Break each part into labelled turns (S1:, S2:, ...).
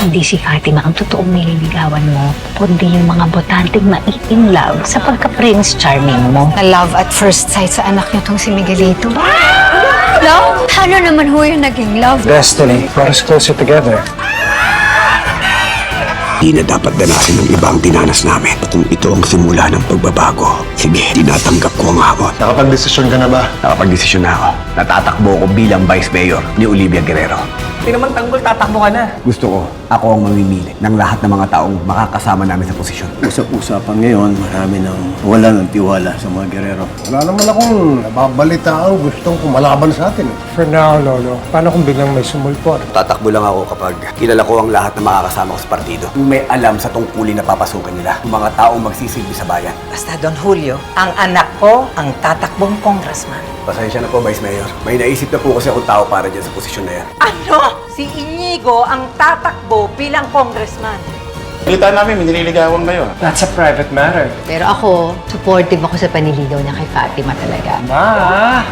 S1: Hindi si Fatima ang totoong nililigawan mo, kundi yung mga botanteng ma-in love sa pagka-Prince Charming mo.
S2: Na love at first sight sa anak niyo tong si Miguelito. Love? Paano naman ho yung naging love?
S3: Destiny brought us closer together.
S4: Di na dapat danasin ng iba ang dinanas namin. Kung ito ang simula ng pagbabago, sige, tinatanggap ko ang hamon.
S3: Nakapag-desisyon ka na ba?
S4: Nakapag-desisyon na ako. Natatakbo ko bilang Vice Mayor ni Olivia Guerrero.
S5: Hindi naman tanggol, tatakbo ka na.
S4: Gusto ko, ako ang mamimili ng lahat ng mga taong makakasama namin sa posisyon.
S6: Usap-usapan ngayon, marami nang wala ng tiwala sa mga gerero.
S3: Wala naman akong nababalitaan gustong kumalaban sa atin. For now, Lolo, paano kung biglang may sumulpot?
S4: Tatakbo lang ako kapag kilala ko ang lahat ng makakasama ko sa partido. Kung may alam sa tungkulin na papasukan nila, yung mga taong magsisilbi sa bayan.
S5: Basta, Don Julio, ang anak ko ang tatakbong congressman.
S4: Pasensya na po, Vice Mayor. May naisip na po kasi akong tao para dyan sa posisyon na yan.
S7: Ano? Si Inigo ang tatakbo bilang congressman.
S8: Balita namin, may nililigawan kayo.
S3: That's a private matter.
S2: Pero ako, supportive ako sa paniligaw niya kay Fatima talaga.
S3: Ma!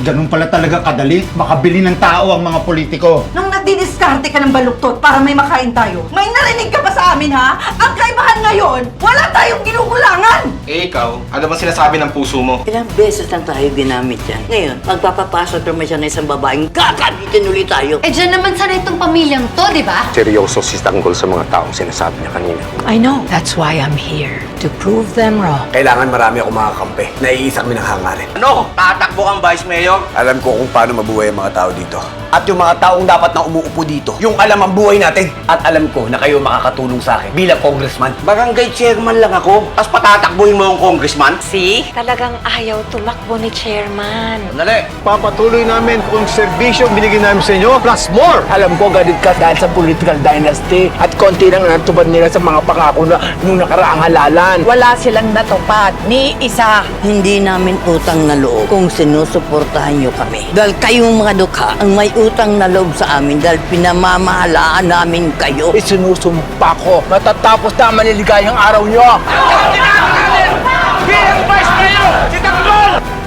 S8: Ganun pala talaga kadali. Makabili ng tao ang mga politiko.
S7: Nung nagdidiskarte ka ng baluktot para may makain tayo, may narinig ka ba sa amin, ha? Ang kaibahan ngayon, wala tayong ginugulangan!
S8: Eh ikaw, ano bang sinasabi ng puso mo?
S9: Ilang beses lang tayo ginamit yan. Ngayon, magpapapasok naman siya ng isang babaeng gagamitin ulit tayo.
S2: Eh, dyan naman sana itong pamilyang to, di ba?
S4: Seryoso si Tanggol sa mga taong sinasabi niya kanina.
S5: I know. That's why I'm here. To prove them wrong.
S4: Kailangan marami akong makakampi. Naiisa kami ng hangarin.
S8: Ano? Tatakbo kang Vice Mayor?
S4: Alam ko kung paano mabuhay ang mga tao dito. At yung mga taong dapat na umuupo dito, yung alam ang buhay natin. At alam ko na kayo makakatulong sa akin bilang congressman.
S8: Barangay chairman lang ako. Tapos patatakbuhin mo ang congressman?
S7: See? Talagang ayaw tumakbo ni chairman.
S8: Dali.
S3: Papatuloy namin kung serbisyo binigay namin sa inyo, plus more!
S6: Alam ko, galit ka dahil sa political dynasty at konti lang natupad nila sa mga pangako na nung nakaraang halalan.
S7: Wala silang natupad ni isa.
S9: Hindi namin utang na loob kung sinusuportahan niyo kami. Dahil kayong mga dukha ang may utang na loob sa amin dahil pinamamahalaan namin kayo.
S6: Isinusumpa ko, matatapos na maniligayang araw niyo.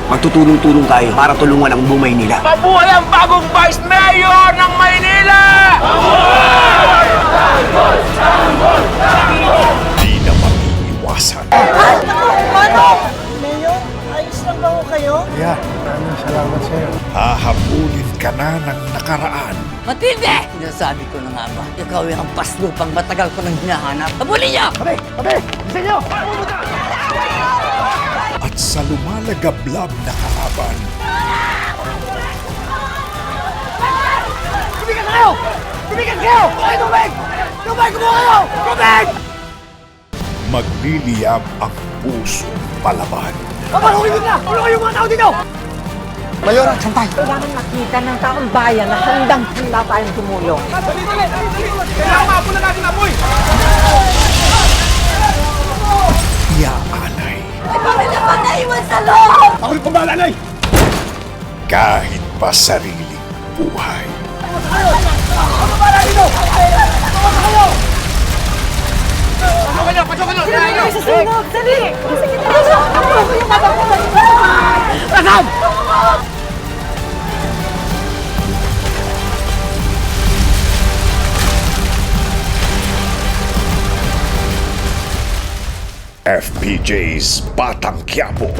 S4: Magtutulong-tulong tayo para tulungan ang buhay nila.
S6: Mabuhay ang bagong Vice Mayor ng Maynila!
S10: Di na maiiwasan.
S3: Yeah, maraming salamat sa iyo.
S10: Hahabulin ka na ng nakaraan.
S9: Matindi! Sinasabi ko na nga ba, ikaw yung ang paslupang matagal ko nang hinahanap. Habulin niyo!
S10: At sa lumalagablab na kalaban, magliliyab ang puso palaban.
S3: Mayora, santay!
S7: Kailangan makita ng taong bayan na handang-handa tayong tumulong.
S10: Iaalay.
S9: Kami naman naiwan sa loob!
S3: Ako'y pamalanay!
S10: Kahit pa sariling buhay. FPJ's Batang Quiapo.